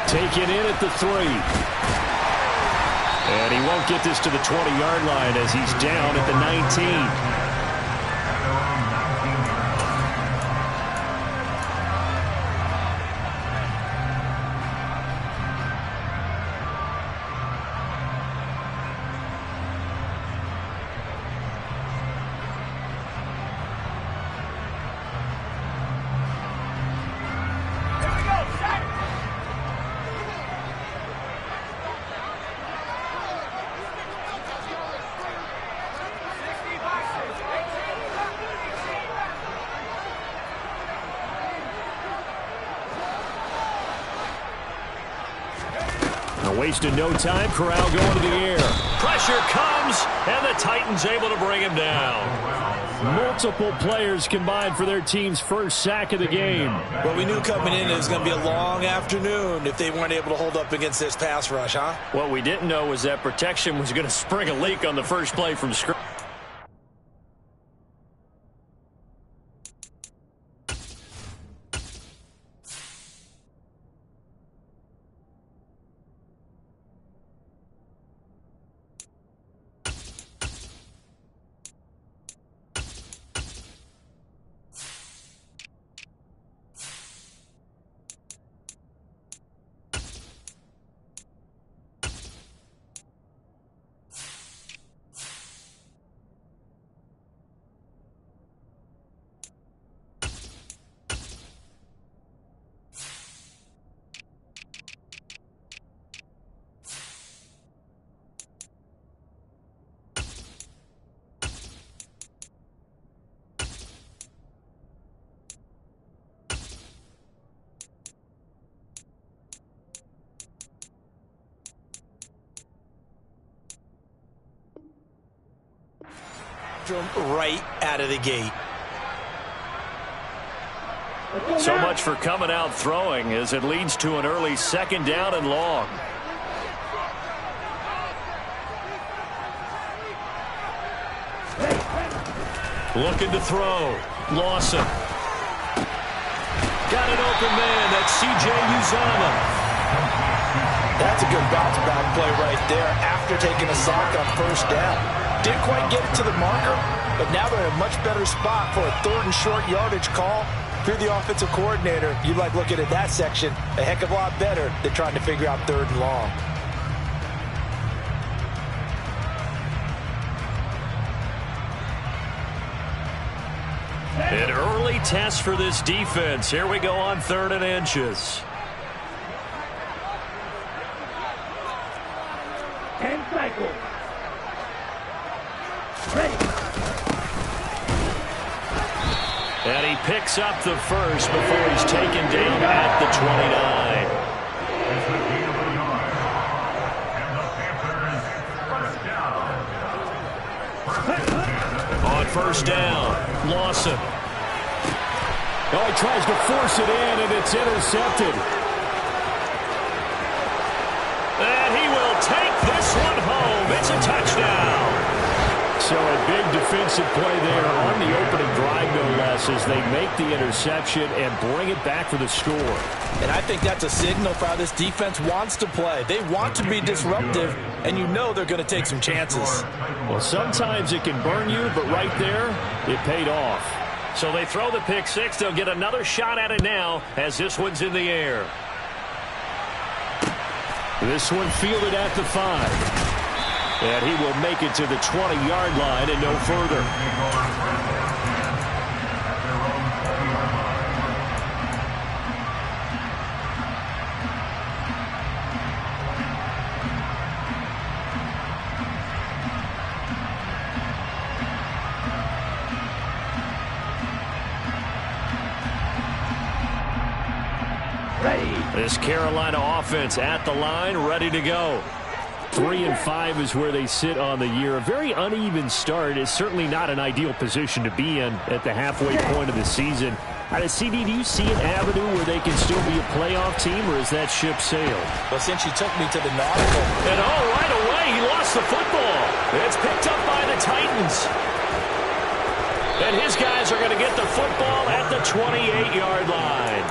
Taken in at the 3. And he won't get this to the 20-yard line as he's down at the 19. Wasting no time. Corral going to the air. Pressure comes, and the Titans able to bring him down. Multiple players combined for their team's first sack of the game. Well, we knew coming in it was going to be a long afternoon if they weren't able to hold up against this pass rush, huh? What we didn't know was that protection was going to spring a leak on the first play from scrimmage. Right out of the gate. So much for coming out throwing as it leads to an early 2nd down and long. Looking to throw. Lawson. Got an open man. That's C.J. Uzomah. That's a good bounce back play right there after taking a sack on 1st down. Didn't quite get it to the marker, but now they're in a much better spot for a 3rd and short yardage call. If you're the offensive coordinator, you'd like looking at that section a heck of a lot better than trying to figure out 3rd and long. An early test for this defense. Here we go on 3rd and inches. 10 cycles. Ready. And he picks up the first before he's taken down at the 29. On 1st down, Lawson. Oh, he tries to force it in, and it's intercepted. And he will take this one home. It's a touchdown. So a big defensive play there on the opening drive, no less, as they make the interception and bring it back for the score. And I think that's a signal for how this defense wants to play. They want to be disruptive, and you know they're going to take some chances. Well, sometimes it can burn you, but right there, it paid off. So they throw the pick six. They'll get another shot at it now as this one's in the air. This one fielded at the 5. And he will make it to the 20-yard line and no further. This Carolina offense at the line, ready to go. 3-5 is where they sit on the year. A very uneven start is certainly not an ideal position to be in at the halfway point of the season. CD, do you see an avenue where they can still be a playoff team, or is that ship sailed? Well, since you took me to the nautical. And right away, he lost the football. It's picked up by the Titans. And his guys are going to get the football at the 28-yard line.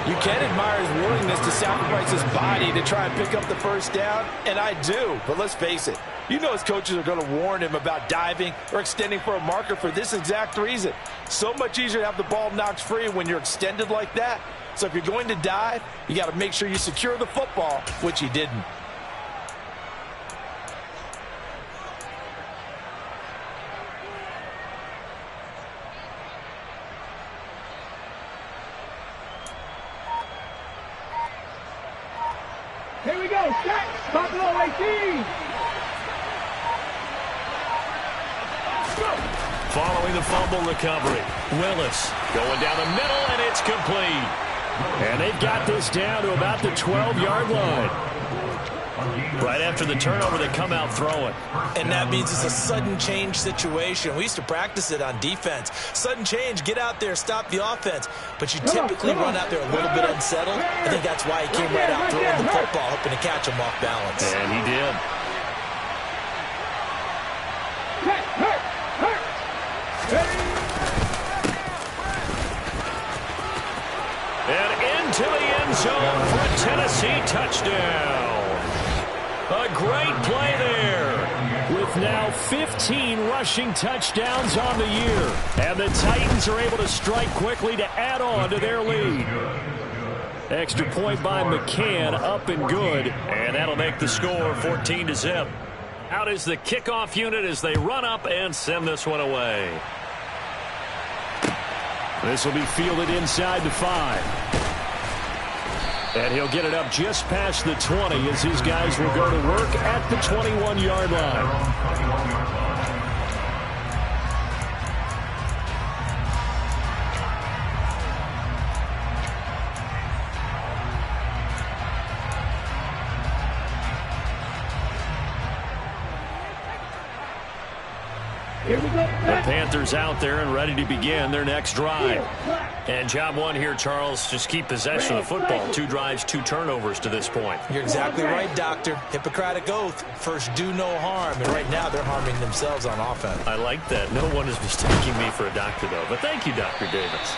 You can admire his willingness to sacrifice his body to try and pick up the first down, and I do. But let's face it, you know his coaches are going to warn him about diving or extending for a marker for this exact reason. So much easier to have the ball knocked free when you're extended like that. So if you're going to dive, you got to make sure you secure the football, which he didn't. Here we go, set, top low 18. Following the fumble recovery, Willis going down the middle, and it's complete. And they've got this down to about the 12-yard line. Right after the turnover, they come out throwing. And that means it's a sudden change situation. We used to practice it on defense. Sudden change, get out there, stop the offense. But you typically run out there a little bit unsettled. I think that's why he came right out throwing the football, hoping to catch him off balance. And he did. And into the end zone for a Tennessee touchdown. A great play there, with now 15 rushing touchdowns on the year. And the Titans are able to strike quickly to add on to their lead. Extra point by McCann, up and good. And that'll make the score 14-0. Out is the kickoff unit as they run up and send this one away. This will be fielded inside the 5. And he'll get it up just past the 20 as his guys will go to work at the 21-yard line. The Panthers out there and ready to begin their next drive. And job one here, Charles, just keep possession of the football. 2 drives, 2 turnovers to this point. You're exactly right, Doctor. Hippocratic oath. First, do no harm. And right now, they're harming themselves on offense. I like that. No one is mistaking me for a doctor, though. But thank you, Dr. Davis.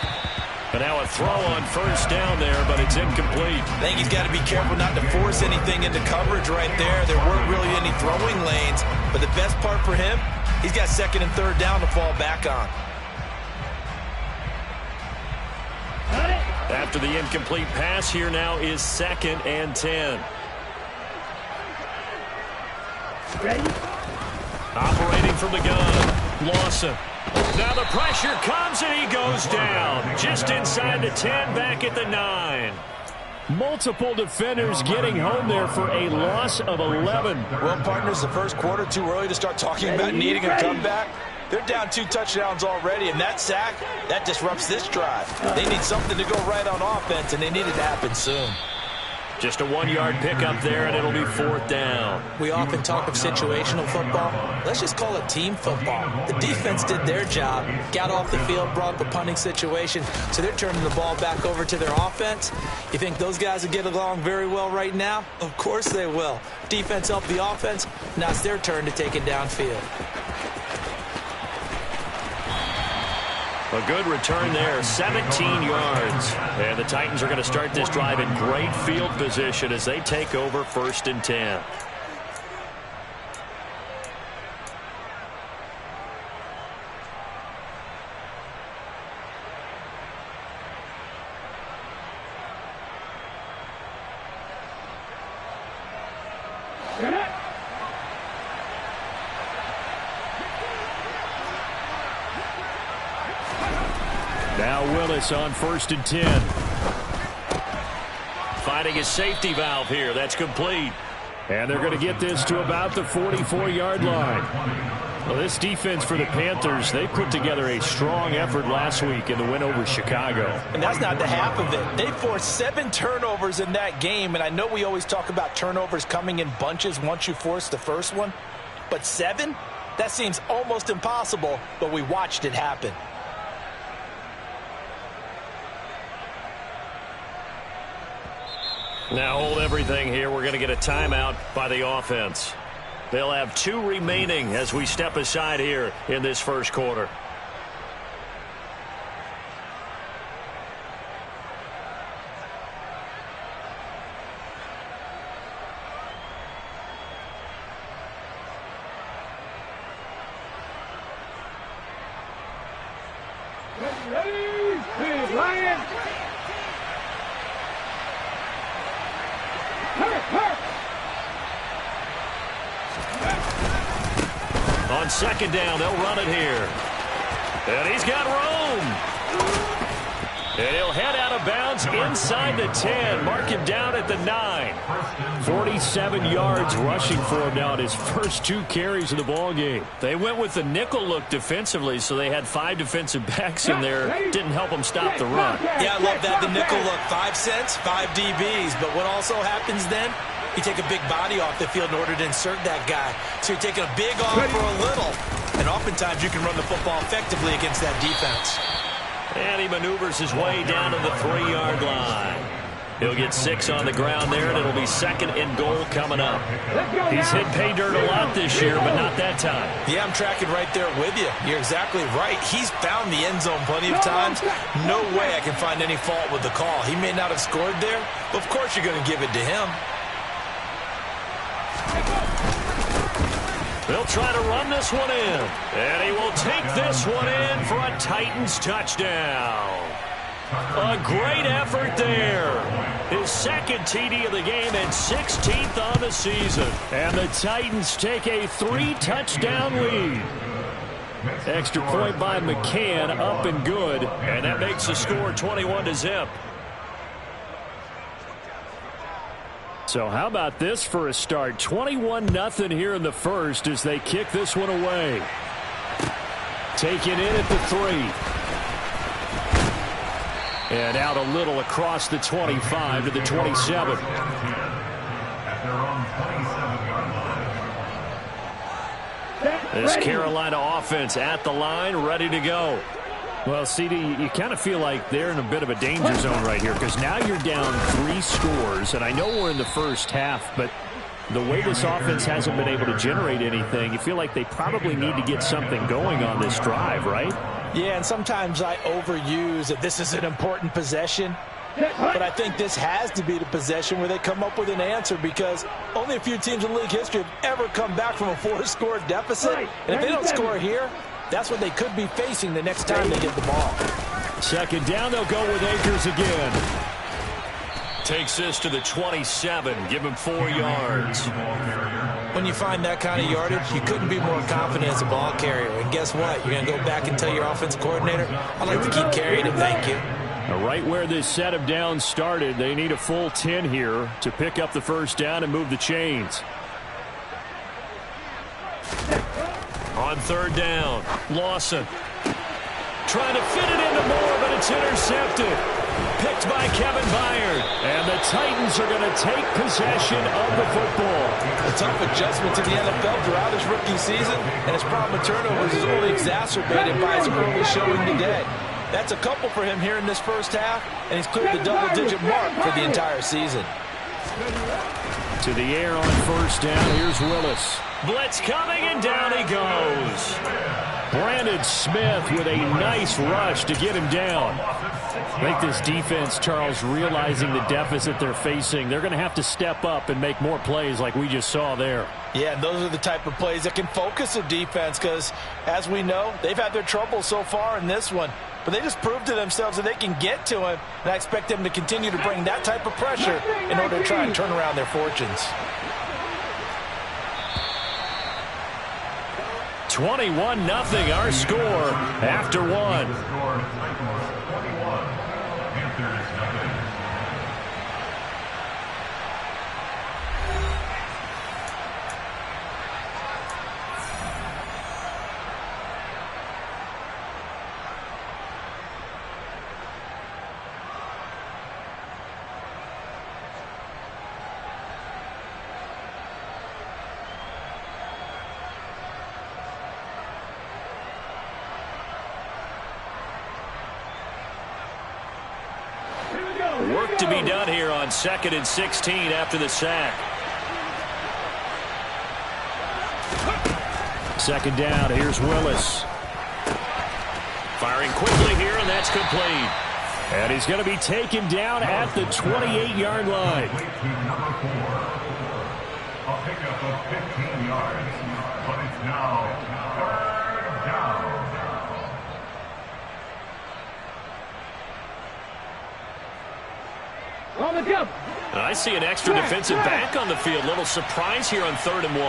But now a throw on first down there, but it's incomplete. I think he's got to be careful not to force anything into coverage right there. There weren't really any throwing lanes. But the best part for him, he's got second and third down to fall back on. After the incomplete pass, here now is 2nd and 10. Ready? Operating from the gun, Lawson. Now the pressure comes and he goes down. Just inside the 10, back at the 9. Multiple defenders getting home there for a loss of 11. Well, partners, the first quarter, too early to start talking about needing a comeback. They're down 2 touchdowns already, and that sack, that disrupts this drive. They need something to go right on offense, and they need it to happen soon. Just a 1-yard pickup there, and it'll be 4th down. We often talk of situational football. Let's just call it team football. The defense did their job, got off the field, brought up a punting situation, so they're turning the ball back over to their offense. You think those guys will get along very well right now? Of course they will. Defense helped the offense. Now it's their turn to take it downfield. A good return there, 17 yards. And the Titans are going to start this drive in great field position as they take over 1st and 10. Now Willis on 1st and 10. Finding his safety valve here. That's complete. And they're going to get this to about the 44-yard line. Well, this defense for the Panthers, they put together a strong effort last week in the win over Chicago. And that's not the half of it. They forced 7 turnovers in that game, and I know we always talk about turnovers coming in bunches once you force the first one. But 7? That seems almost impossible, but we watched it happen. Now hold everything here. We're going to get a timeout by the offense. They'll have 2 remaining as we step aside here in this first quarter. Ready? Big Lion. Hurt. On second down, they'll run it here. And he's got room. And he'll head out of bounds inside the 10. Mark him down at the 9. 47 yards rushing for him now in his first 2 carries of the ballgame. They went with the nickel look defensively, so they had 5 defensive backs in there. Didn't help them stop the run. Yeah, I love that, the nickel look. 5 cents, 5 DBs. But what also happens then? You take a big body off the field in order to insert that guy. So you're taking a big off for a little. And oftentimes you can run the football effectively against that defense. And he maneuvers his way down to the 3-yard line. He'll get 6 on the ground there, and it'll be 2nd and goal coming up. He's hit pay dirt a lot this year, but not that time. Yeah, I'm tracking right there with you. You're exactly right. He's found the end zone plenty of times. No way I can find any fault with the call. He may not have scored there, but of course you're going to give it to him. They'll try to run this one in. And he will take this one in for a Titans touchdown. A great effort there. His 2nd TD of the game and 16th on the season. And the Titans take a 3-touchdown lead. Extra point by McCann, up and good. And that makes the score 21-0. So how about this for a start? 21-0 here in the first as they kick this one away. Taken in at the 3. And out a little across the 25 to the 27. This Carolina offense at the line, ready to go. Well, CD, you kind of feel like they're in a bit of a danger zone right here because now you're down 3 scores, and I know we're in the first half, but the way this offense hasn't been able to generate anything, you feel like they probably need to get something going on this drive, right? Yeah, and sometimes I overuse that this is an important possession, but I think this has to be the possession where they come up with an answer because only a few teams in league history have ever come back from a 4-score deficit, and if they don't score here, that's what they could be facing the next time they get the ball. 2nd down, they'll go with Akers again. Takes this to the 27. Give him 4 yards. When you find that kind of yardage, you couldn't be more confident as a ball carrier. And guess what? You're going to go back and tell your offensive coordinator, I'd like to keep carrying him, thank you. Right where this set of downs started, they need a full 10 here to pick up the 1st down and move the chains. On 3rd down, Lawson trying to fit it into Moore, but it's intercepted. Picked by Kevin Byard. And the Titans are going to take possession of the football. A tough adjustment to the NFL throughout his rookie season, and his problem with turnovers is only exacerbated by his early showing today. That's a couple for him here in this first half, and he's cleared the double-digit mark for the entire season. To the air on 1st down, here's Willis. Blitz coming, and down he goes. Brandon Smith with a nice rush to get him down. I think this defense, Charles, realizing the deficit they're facing, they're going to have to step up and make more plays like we just saw there. Yeah, and those are the type of plays that can focus a defense because, as we know, they've had their trouble so far in this one. But they just proved to themselves that they can get to him, and I expect them to continue to bring that type of pressure in order to try and turn around their fortunes. 21-0 our score after 1. Work to be done here on 2nd and 16 after the sack. 2nd down, here's Willis. Firing quickly here, and that's complete. And he's going to be taken down at the 28-yard line. A pickup of 15 yards, but it's now 3rd down. On the jump. I see an extra defensive back on the field. Little surprise here on 3rd and 1.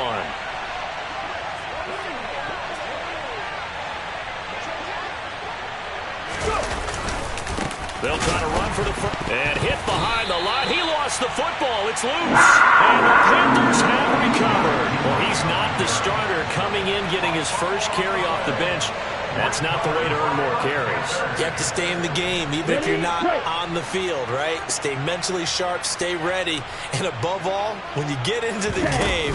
They'll try to run for the foot and hit behind the line. He lost the football. It's loose. And the Panthers have recovered. Well, he's not the starter coming in, getting his first carry off the bench. That's not the way to earn more carries. You have to stay in the game, even if you're not on the field, right? Stay mentally sharp, stay ready. And above all, when you get into the game,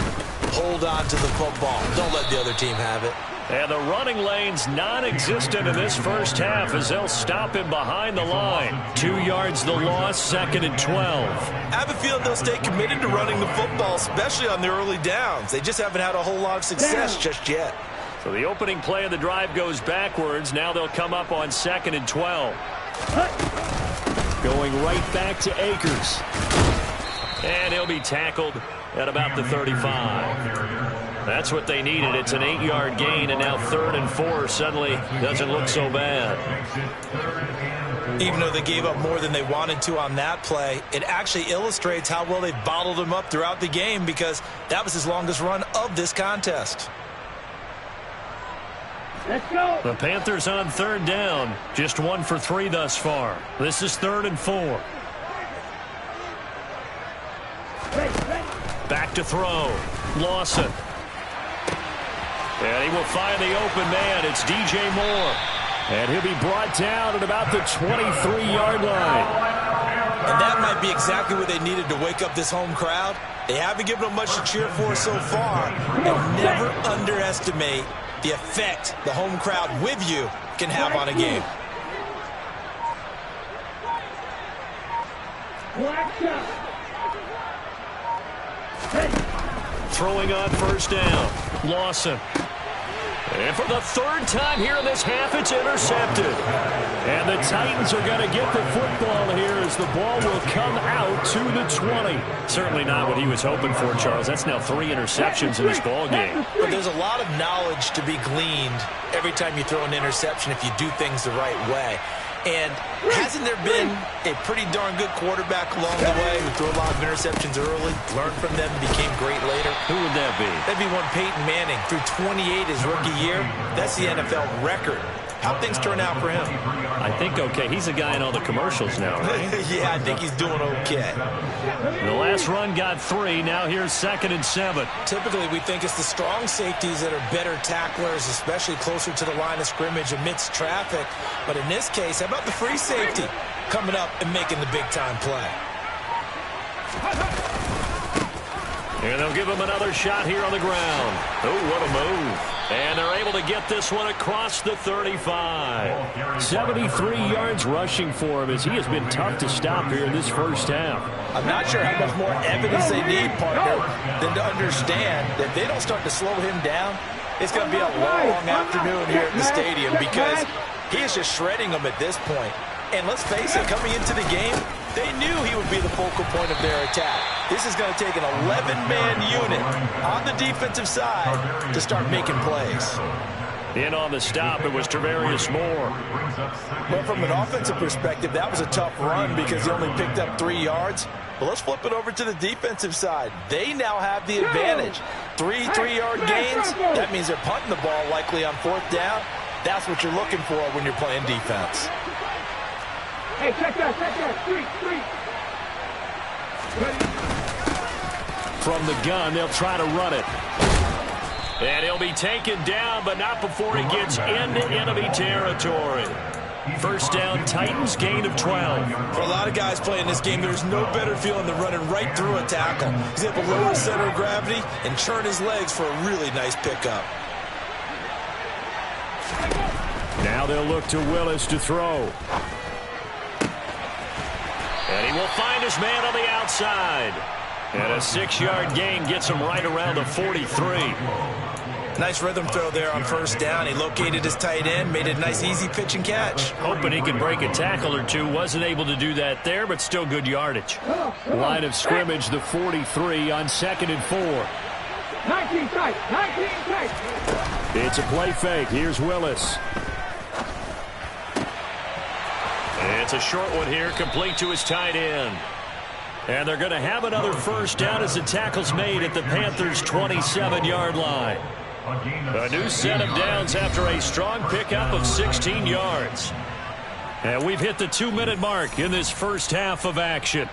hold on to the football. Don't let the other team have it. And the running lane's non-existent in this first half as they'll stop him behind the line. 2 yards the loss, 2nd and 12. I have a feeling they'll stay committed to running the football, especially on the early downs. They just haven't had a whole lot of success just yet. So the opening play of the drive goes backwards. Now they'll come up on 2nd and 12. Going right back to Akers. And he'll be tackled at about the 35. That's what they needed. It's an 8-yard gain, and now 3rd and 4 suddenly doesn't look so bad. Even though they gave up more than they wanted to on that play, it actually illustrates how well they bottled him up throughout the game because that was his longest run of this contest. Let's go. The Panthers on 3rd down. Just 1 for 3 thus far. This is 3rd and 4. Back to throw. Lawson. And he will find the open man. It's DJ Moore. And he'll be brought down at about the 23-yard line. And that might be exactly what they needed to wake up this home crowd. They haven't given them much to cheer for so far. And never underestimate the effect the home crowd with you can have on a game. Throwing on 1st down. Lawson. And for the 3rd time here in this half, it's intercepted. And the Titans are going to get the football here as the ball will come out to the 20. Certainly not what he was hoping for, Charles. That's now 3 interceptions in this ball game. But there's a lot of knowledge to be gleaned every time you throw an interception if you do things the right way. And hasn't there been a pretty darn good quarterback along the way who threw a lot of interceptions early, learned from them, became great later? Who would that be? That'd be one Peyton Manning. Threw 28 his rookie year. That's the NFL record. How'd things turn out for him? I think okay. He's a guy in all the commercials now, right? Yeah, I think he's doing okay. The last run got 3. Now here's 2nd and 7. Typically, we think it's the strong safeties that are better tacklers, especially closer to the line of scrimmage amidst traffic. But in this case, how about the free safety coming up and making the big-time play? And they'll give him another shot here on the ground. Oh, what a move. And they're able to get this one across the 35. 73 yards rushing for him as he has been tough to stop here in this first half. I'm not sure how much more evidence they need, partner, than to understand that if they don't start to slow him down, it's going to be a long afternoon here at the stadium because he is just shredding them at this point. And let's face it, coming into the game, they knew he would be the focal point of their attack. This is going to take an 11-man unit on the defensive side to start making plays. In on the stop, it was Travarius Moore. But from an offensive perspective, that was a tough run because he only picked up 3 yards. But let's flip it over to the defensive side. They now have the advantage. 3 3-yard gains, that means they're punting the ball likely on 4th down. That's what you're looking for when you're playing defense. Hey, check that. 3. From the gun, they'll try to run it. And he'll be taken down, but not before he gets into enemy territory. First down, Titans, gain of 12. For a lot of guys playing this game, there's no better feeling than running right through a tackle. He's able to lower his center of gravity and churn his legs for a really nice pickup. Now they'll look to Willis to throw. And he will find his man on the outside. And a 6-yard gain gets him right around the 43. Nice rhythm throw there on 1st down. He located his tight end, made a nice easy pitch and catch. Hoping he could break a tackle or two. Wasn't able to do that there, but still good yardage. Line of scrimmage, the 43 on 2nd and 4. 19 tight. It's a play fake. Here's Willis. It's a short one here, complete to his tight end. And they're going to have another first down as the tackle's made at the Panthers' 27-yard line. A new set of downs after a strong pickup of 16 yards. And we've hit the 2-minute mark in this first half of action.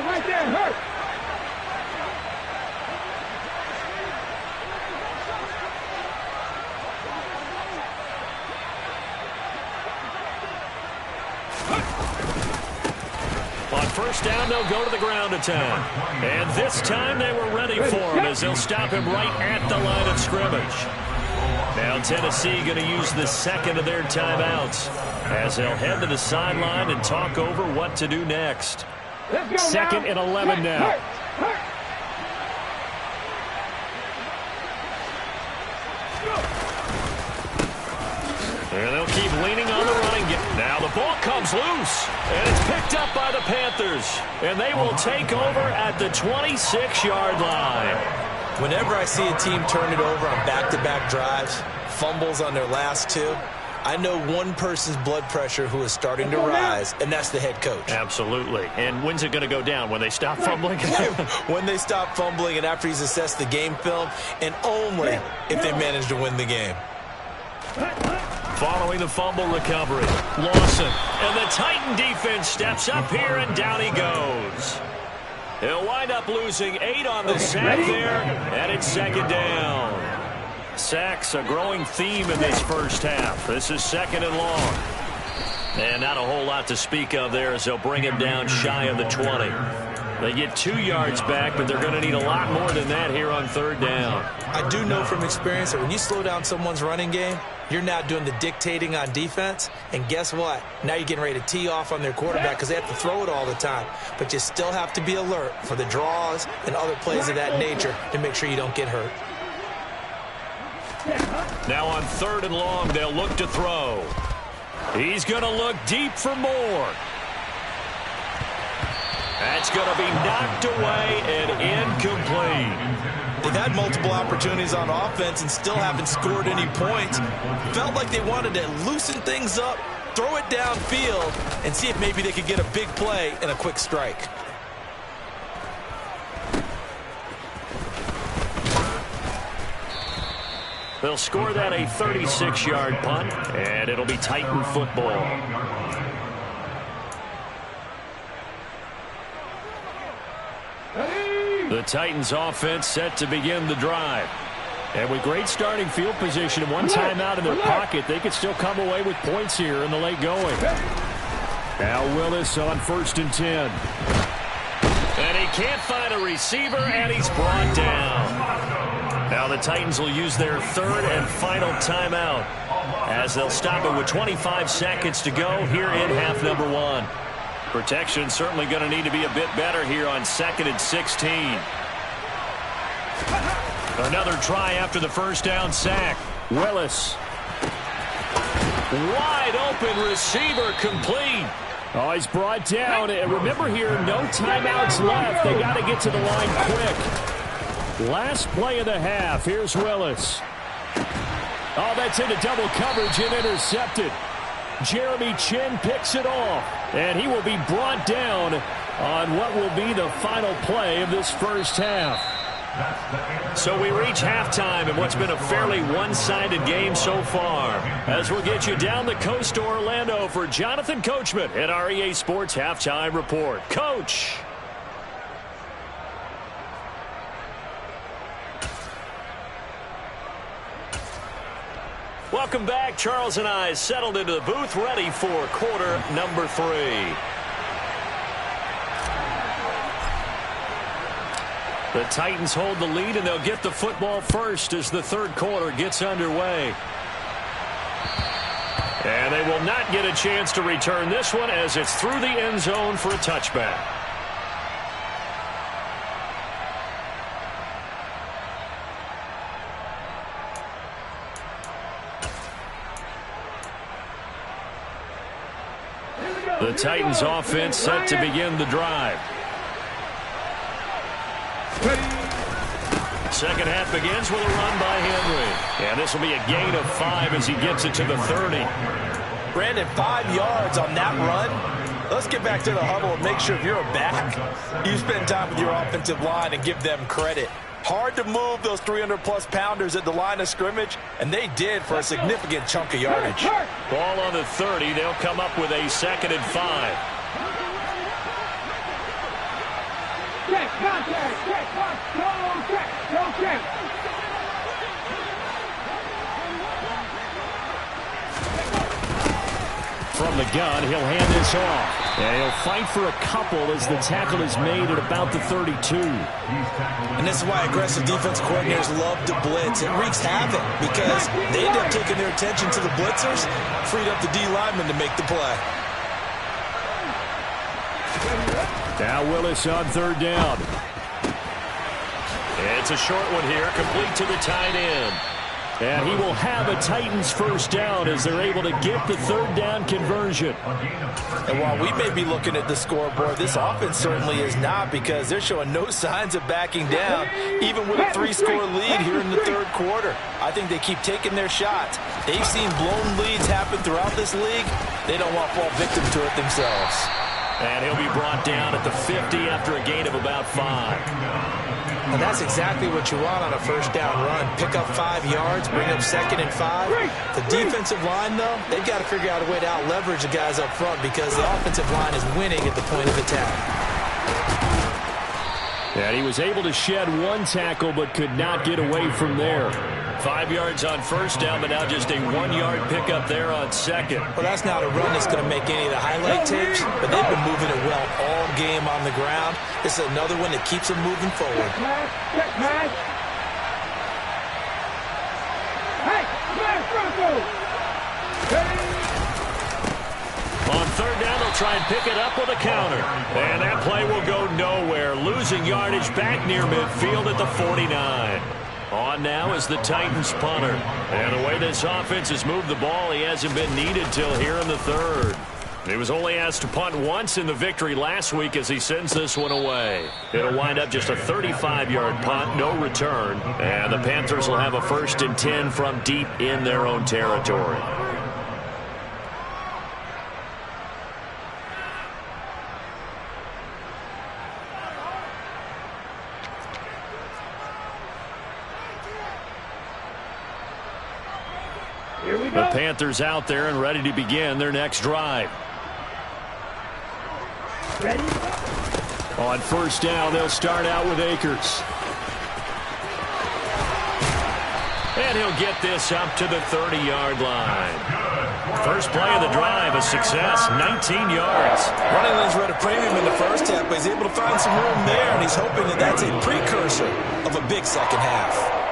Right there, hurt. On first down, they'll go to the ground attack. And this time they were ready for him as they'll stop him right at the line of scrimmage. Now Tennessee going to use the second of their timeouts as they'll head to the sideline and talk over what to do next. Second and 11 now. And they'll keep leaning on the running game. Now the ball comes loose, and it's picked up by the Panthers. And they will take over at the 26-yard line. Whenever I see a team turn it over on back-to-back drives, fumbles on their last two, I know one person's blood pressure who is starting to rise, and that's the head coach. Absolutely. And when's it going to go down? When they stop fumbling? When they stop fumbling and after he's assessed the game film, and only if they manage to win the game. Following the fumble recovery, Lawson. And the Titan defense steps up here, and down he goes. He'll wind up losing 8 on the sack there, and it's second down. Sacks a growing theme in this first half. This is second and long. And not a whole lot to speak of there as they'll bring him down shy of the 20. They get 2 yards back, but they're going to need a lot more than that here on third down. I do know from experience that when you slow down someone's running game, you're now doing the dictating on defense. And guess what? Now you're getting ready to tee off on their quarterback because they have to throw it all the time. But you still have to be alert for the draws and other plays of that nature to make sure you don't get hurt. Now on third and long, they'll look to throw. He's going to look deep for more. That's going to be knocked away and incomplete. They've had multiple opportunities on offense and still haven't scored any points. Felt like they wanted to loosen things up, throw it downfield, and see if maybe they could get a big play and a quick strike. They'll score that a 36-yard punt, and it'll be Titan football. The Titans offense set to begin the drive. And with great starting field position and one timeout in their pocket, they could still come away with points here in the late going. Now Willis on 1st and 10. And he can't find a receiver, and he's brought down. Now the Titans will use their third and final timeout as they'll stop it with 25 seconds to go here in half number 1. Protection certainly going to need to be a bit better here on 2nd and 16. Another try after the first down sack. Willis. Wide open receiver complete. Oh, he's brought down. And remember here, no timeouts left. They got to get to the line quick. Last play of the half. Here's Willis. Oh, that's into double coverage and intercepted. Jeremy Chinn picks it off, and he will be brought down on what will be the final play of this first half. So we reach halftime in what's been a fairly one-sided game so far. As we'll get you down the coast to Orlando for Jonathan Coachman at our EA Sports Halftime Report. Coach. Welcome back. Charles and I settled into the booth, ready for quarter number 3. The Titans hold the lead, and they'll get the football first as the third quarter gets underway. And they will not get a chance to return this one as it's through the end zone for a touchback. The Titans offense set to begin the drive. Second half begins with a run by Henry. And this will be a gain of 5 as he gets it to the 30. Brandon, 5 yards on that run. Let's get back to the huddle and make sure if you're a back, you spend time with your offensive line and give them credit. Hard to move those 300-plus pounders at the line of scrimmage, and they did for a significant chunk of yardage. Ball on the 30. They'll come up with a 2nd and 5. Check, contact, check, go, check, go, check. From the gun, he'll hand this off. And he'll fight for a couple as the tackle is made at about the 32. And this is why aggressive defense coordinators love to blitz. It wreaks havoc because they end up taking their attention to the blitzers, freed up the D lineman to make the play. Now Willis on 3rd down. It's a short one here, complete to the tight end. And he will have a Titans 1st down as they're able to get the 3rd down conversion. And while we may be looking at the scoreboard, this offense certainly is not, because they're showing no signs of backing down, even with a 3-score lead here in the 3rd quarter. I think they keep taking their shots. They've seen blown leads happen throughout this league. They don't want to fall victim to it themselves. And he'll be brought down at the 50 after a gain of about 5. And that's exactly what you want on a 1st down run. Pick up 5 yards, bring up 2nd and 5. The defensive line, though, they've got to figure out a way to out-leverage the guys up front because the offensive line is winning at the point of attack. And he was able to shed 1 tackle but could not get away from there. 5 yards on 1st down, but now just a 1-yard pickup there on 2nd. Well, that's not a run that's going to make any of the highlight tapes, but they've been moving it well all game on the ground. This is another one that keeps them moving forward. Check, man. Hey, man, Bronco. On 3rd down, they'll try and pick it up with a counter. And that play will go nowhere, losing yardage back near midfield at the 49. On now is the Titans punter. And the way this offense has moved the ball, he hasn't been needed till here in the 3rd. He was only asked to punt once in the victory last week as he sends this one away. It'll wind up just a 35-yard punt, no return. And the Panthers will have a 1st and 10 from deep in their own territory. The Panthers out there and ready to begin their next drive. Ready? On 1st down, they'll start out with Akers. And he'll get this up to the 30-yard line. First play of the drive, a success, 19 yards. Running lanes were at a premium in the 1st half, but he's able to find some room there, and he's hoping that that's a precursor of a big 2nd half.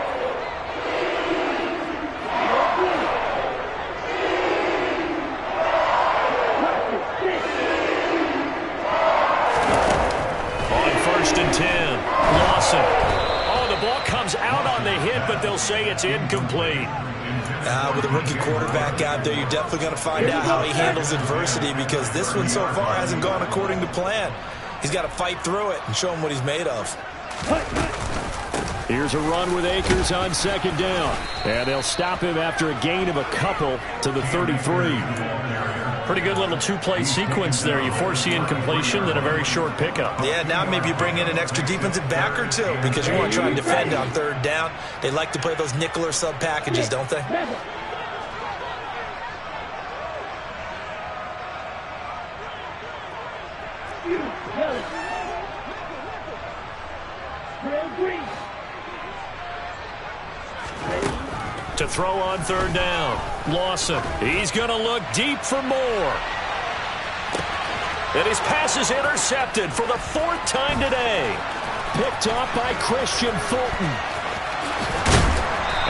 And 10. Lawson. Oh, the ball comes out on the hit, but they'll say it's incomplete. With a rookie quarterback out there, you're definitely going to find out how he handles adversity, because this one so far hasn't gone according to plan. He's got to fight through it and show him what he's made of. Here's a run with Akers on 2nd down. And they'll stop him after a gain of a couple to the 33. Pretty good little 2-play sequence there. You force the incompletion, then a very short pickup. Yeah, now maybe you bring in an extra defensive back or 2 because you want to try and defend on 3rd down. They like to play those nickel or sub packages, don't they? To throw on 3rd down. Lawson. He's going to look deep for more. And his pass is intercepted for the 4th time today. Picked off by Christian Fulton.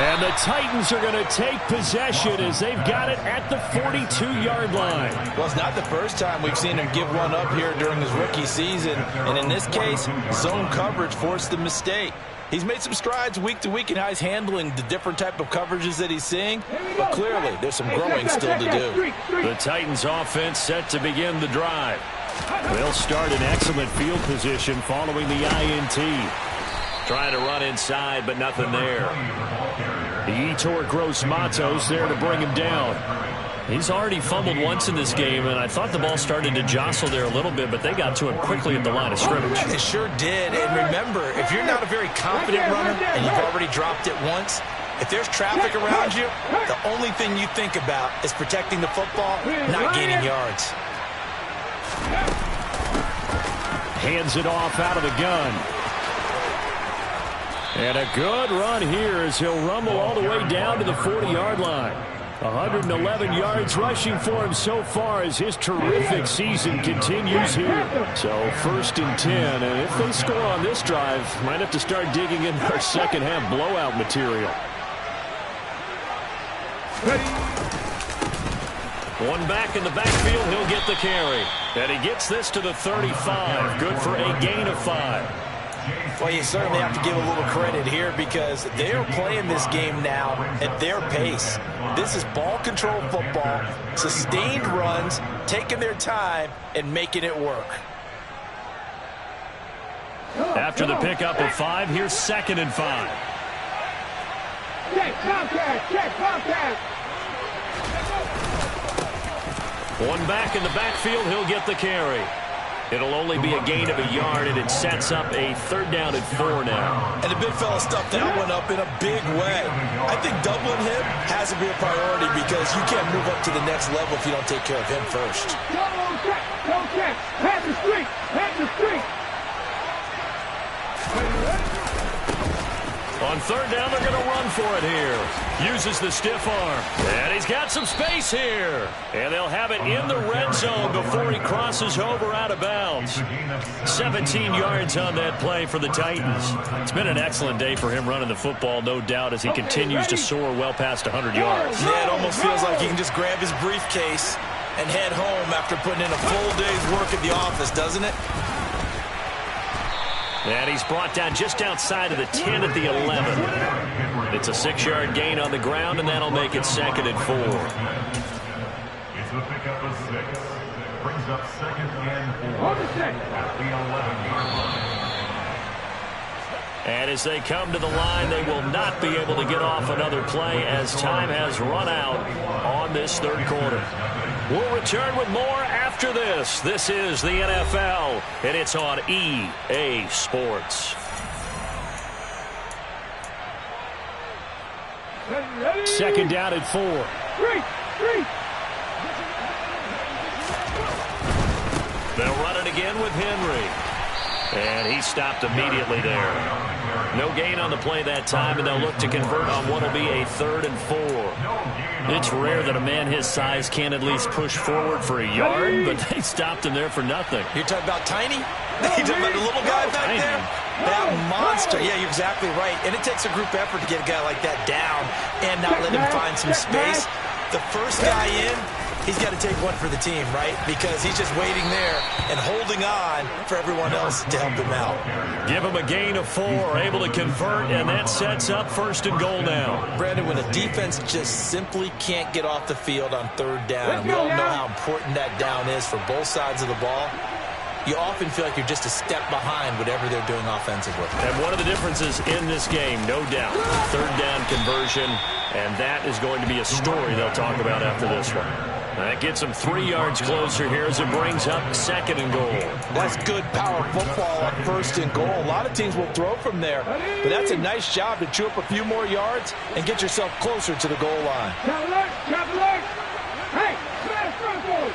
And the Titans are going to take possession as they've got it at the 42-yard line. Well, it's not the first time we've seen him give one up here during his rookie season. And in this case, zone coverage forced the mistake. He's made some strides week to week in how he's handling the different type of coverages that he's seeing. But clearly, there's some growing still to do. The Titans offense set to begin the drive. They'll start in excellent field position following the INT. Trying to run inside, but nothing there. The Yetur Gross-Matos there to bring him down. He's already fumbled once in this game, and I thought the ball started to jostle there a little bit, but they got to him quickly at the line of scrimmage. It sure did. And remember, if you're not a very confident runner and you've already dropped it once, if there's traffic around you, the only thing you think about is protecting the football, not gaining yards. Hands it off out of the gun. And a good run here as he'll rumble all the way down to the 40-yard line. 111 yards rushing for him so far as his terrific season continues here. So 1st and 10, and if they score on this drive, might have to start digging in their second half blowout material. One back in the backfield, he'll get the carry. And he gets this to the 35. Good for a gain of 5. Well, you certainly have to give a little credit here because they are playing this game now at their pace. This is ball control football, sustained runs, taking their time and making it work. After the pickup of 5, here's 2nd and 5. Check contact, check contact. One back in the backfield, he'll get the carry. It'll only be a gain of a yard, and it sets up a 3rd down and 4 now. And the big fella stuffed that one up in a big way. I think doubling him has to be a priority because you can't move up to the next level if you don't take care of him first. Don't check. Pass the street, pass the street. On 3rd down, they're going to run for it here. Uses the stiff arm. And he's got some space here. And they'll have it in the red zone before he crosses over out of bounds. 17 yards on that play for the Titans. It's been an excellent day for him running the football, no doubt, as he continues to soar well past 100 yards. Yeah, it almost feels like he can just grab his briefcase and head home after putting in a full day's work at the office, doesn't it? And he's brought down just outside of the 10 at the 11. It's a 6-yard gain on the ground, and that'll make it 2nd and 4. It's the pickup of 6. Brings up 2nd and 4 at the 11-yard line. And as they come to the line, they will not be able to get off another play as time has run out on this 3rd quarter. We'll return with more after this. This is the NFL, and it's on EA Sports. Second down and 4. They'll run it again with Henry. And he stopped immediately there. No gain on the play that time, and they'll look to convert on what will be a 3rd and 4. It's rare that a man his size can at least push forward for a yard, but they stopped him there for nothing. You're talking about Tiny? You're talking about the little guy back there? That monster. Yeah, you're exactly right. And it takes a group effort to get a guy like that down and not let him find some space. The first guy in, he's got to take one for the team, right? Because he's just waiting there and holding on for everyone else to help him out. Give him a gain of 4, able to convert, and that sets up 1st and goal now. Brandon, when a defense just simply can't get off the field on 3rd down, we all know how important that down is for both sides of the ball. You often feel like you're just a step behind whatever they're doing offensively. And one of the differences in this game, no doubt, 3rd down conversion, and that is going to be a story they'll talk about after this one. That gets them 3 yards closer here as it brings up 2nd and goal. That's good power football on 1st and goal. A lot of teams will throw from there, but that's a nice job to chew up a few more yards and get yourself closer to the goal line. Cavalier! Hey, smash Broncos!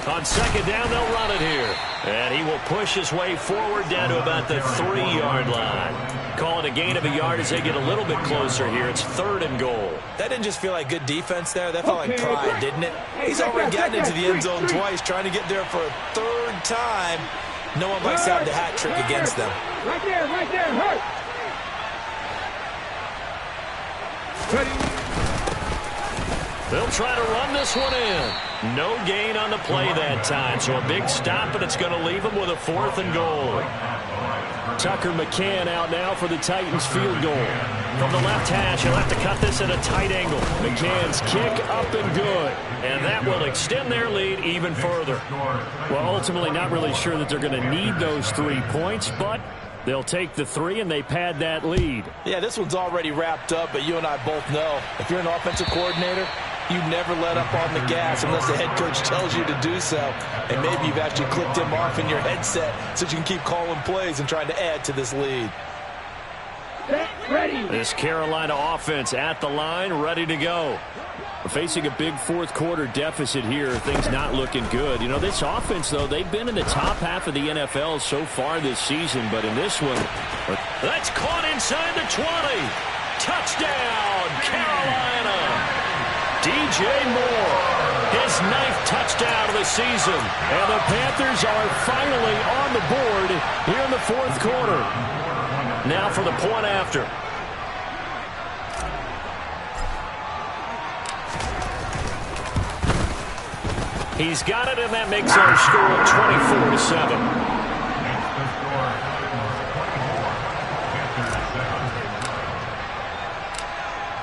On 2nd down, they'll run it here. And he will push his way forward down to about the 3-yard line. call it a gain of a yard as they get a little bit closer here. It's 3rd and goal. That didn't just feel like good defense there. That felt like pride, didn't it? He's already gotten into the end zone twice, trying to get there for a 3rd time. No one likes to have the hat trick against them. Right there, hurt. Ready. They'll try to run this one in. No gain on the play that time, so a big stop, and it's going to leave them with a 4th and goal. Tucker McCann out now for the Titans field goal. From the left hash, he'll have to cut this at a tight angle. McCann's kick up and good. And that will extend their lead even further. Well, ultimately not really sure that they're going to need those 3 points, but they'll take the 3 and they pad that lead. Yeah, this one's already wrapped up, but you and I both know if you're an offensive coordinator, you never let up on the gas unless the head coach tells you to do so. And maybe you've actually clicked him off in your headset so you can keep calling plays and trying to add to this lead. Ready. This Carolina offense at the line, ready to go. Facing a big 4th quarter deficit here, things not looking good. You know, this offense, though, they've been in the top half of the NFL so far this season, but in this one, that's caught inside the 20. Touchdown, Carolina. DJ Moore, his 9th touchdown of the season. And the Panthers are finally on the board here in the 4th quarter. Now for the point after. He's got it, and that makes our score 24-7.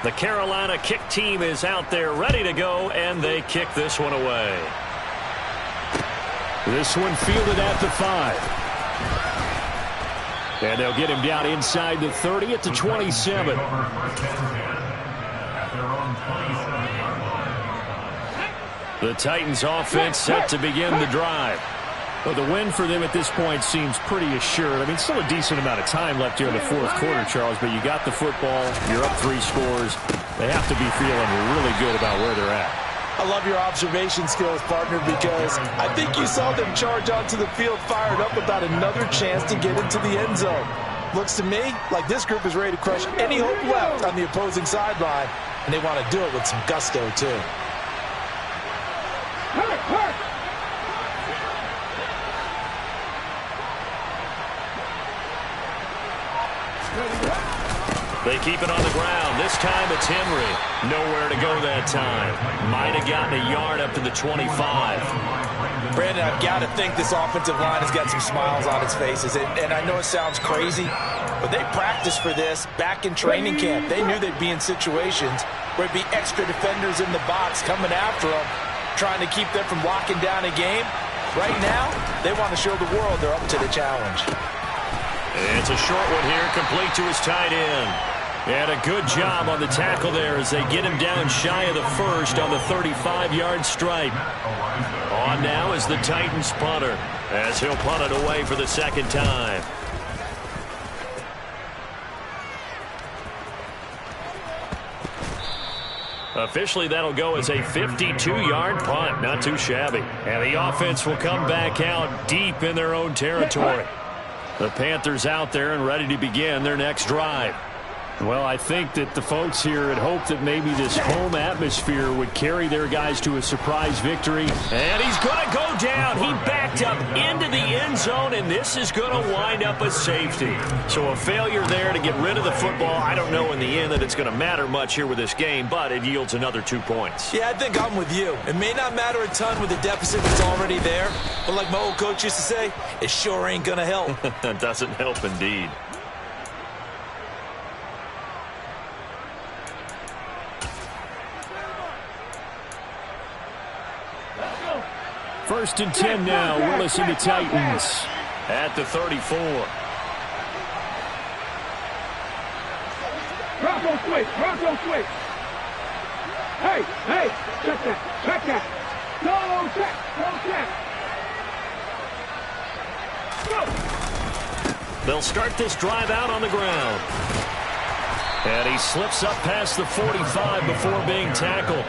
The Carolina kick team is out there ready to go, and they kick this one away. This one fielded at the 5. And they'll get him down inside the 30 at the 27. The Titans offense set to begin the drive. Well, the win for them at this point seems pretty assured. I mean, still a decent amount of time left here in the 4th quarter, Charles, but you got the football, you're up 3 scores. They have to be feeling really good about where they're at. I love your observation skills, partner, because I think you saw them charge onto the field fired up about another chance to get into the end zone. Looks to me like this group is ready to crush any hope left on the opposing sideline, and they want to do it with some gusto, too. They keep it on the ground. This time it's Henry. Nowhere to go that time. Might have gotten a yard up to the 25. Brandon, I've got to think this offensive line has got some smiles on its faces. And I know it sounds crazy, but they practiced for this back in training camp. They knew they'd be in situations where it'd be extra defenders in the box coming after them, trying to keep them from locking down a game. Right now, they want to show the world they're up to the challenge. It's a short one here, complete to his tight end. And a good job on the tackle there as they get him down shy of the 1st on the 35-yard stripe. On now is the Titans punter as he'll punt it away for the 2nd time. Officially, that'll go as a 52-yard punt. Not too shabby. And the offense will come back out deep in their own territory. The Panthers out there and ready to begin their next drive. Well, I think that the folks here had hoped that maybe this home atmosphere would carry their guys to a surprise victory. And he's going to go down. He backed up into the end zone, and this is going to wind up a safety. So a failure there to get rid of the football. I don't know in the end that it's going to matter much here with this game, but it yields another 2 points. Yeah, I think I'm with you. It may not matter a ton with the deficit that's already there, but like my old coach used to say, it sure ain't going to help. That doesn't help indeed. First and 10 now. Willis and the Titans at the 34. Bronco switch. Hey, check that. No check. Go. They'll start this drive out on the ground. And he slips up past the 45 before being tackled.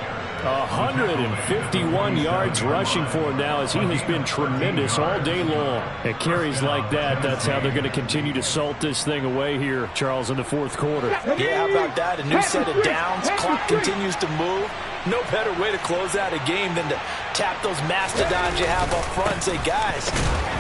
151 yards rushing for him now, as he has been tremendous all day long. At carries like that, that's how they're going to continue to salt this thing away here, Charles, in the fourth quarter. Yeah, how about that? A new set of downs. Clock continues to move. No better way to close out a game than to tap those mastodons you have up front and say, guys,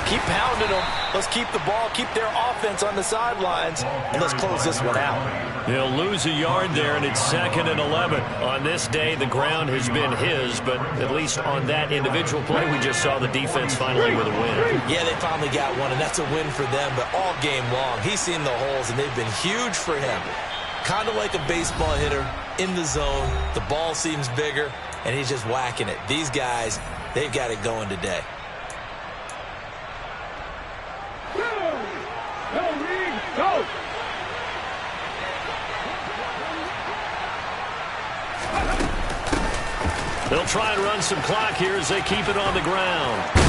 keep pounding them. Let's keep the ball, keep their offense on the sidelines, and let's close this one out. He'll lose a yard there, and it's 2nd and 11. On this day, the ground has been his, but at least on that individual play, we just saw the defense finally with a win. Yeah, they finally got one, and that's a win for them, but all game long, he's seen the holes, and they've been huge for him. Kind of like a baseball hitter in the zone. The ball seems bigger, and he's just whacking it. These guys, they've got it going today. Go! They'll try and run some clock here as they keep it on the ground.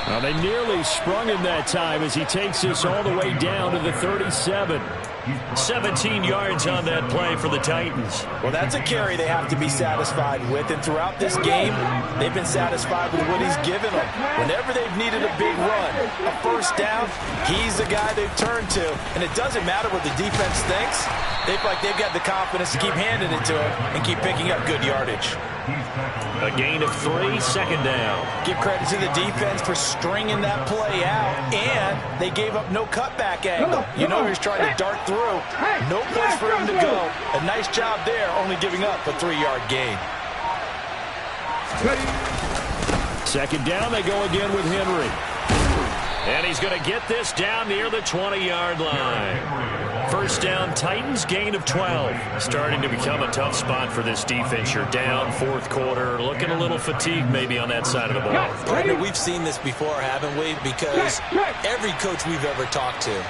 Now, they nearly sprung him that time as he takes this all the way down to the 37. 17 yards on that play for the Titans. Well, that's a carry they have to be satisfied with, and throughout this game, they've been satisfied with what he's given them. Whenever they've needed a big run, a first down, he's the guy they've turned to, and it doesn't matter what the defense thinks. They've got the confidence to keep handing it to him and keep picking up good yardage. A gain of 3, 2nd down. Give credit to the defense for stringing that play out, and they gave up no cutback angle. You know he was trying to dart through. No place for him to go. A nice job there, only giving up a 3-yard gain. 2nd down, they go again with Henry. And he's going to get this down near the 20-yard line. First down, Titans, gain of 12. Starting to become a tough spot for this defense. You're down, 4th quarter, looking a little fatigued maybe on that side of the ball. Partner, we've seen this before, haven't we? Because every coach we've ever talked to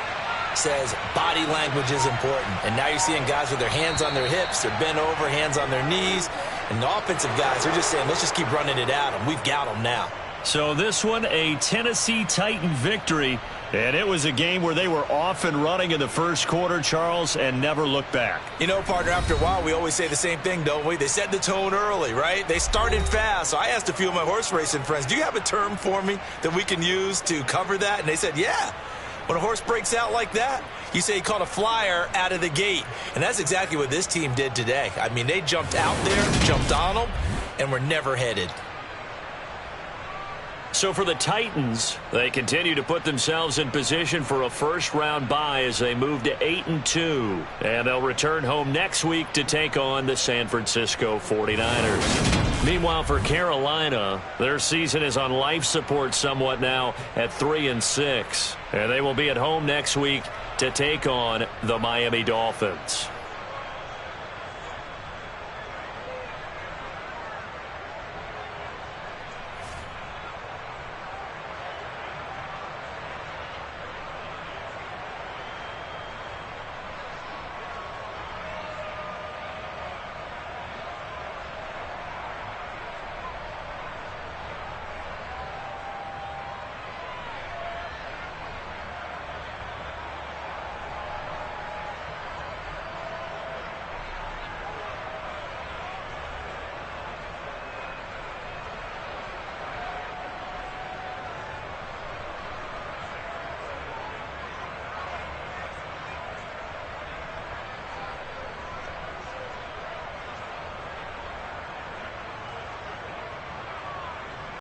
says body language is important. And now you're seeing guys with their hands on their hips, they're bent over, hands on their knees. And the offensive guys are just saying, let's just keep running it at them. We've got them now. So this one, a Tennessee Titan victory. And it was a game where they were off and running in the first quarter, Charles, and never looked back. You know, partner, after a while, we always say the same thing, don't we? They set the tone early, right? They started fast. So I asked a few of my horse racing friends, do you have a term for me that we can use to cover that? And they said, yeah. When a horse breaks out like that, you say he caught a flyer out of the gate. And that's exactly what this team did today. I mean, they jumped out there, jumped on them, and were never headed. So for the Titans, they continue to put themselves in position for a first-round bye as they move to 8-2. And they'll return home next week to take on the San Francisco 49ers. Meanwhile, for Carolina, their season is on life support somewhat now at 3-6. And they will be at home next week to take on the Miami Dolphins.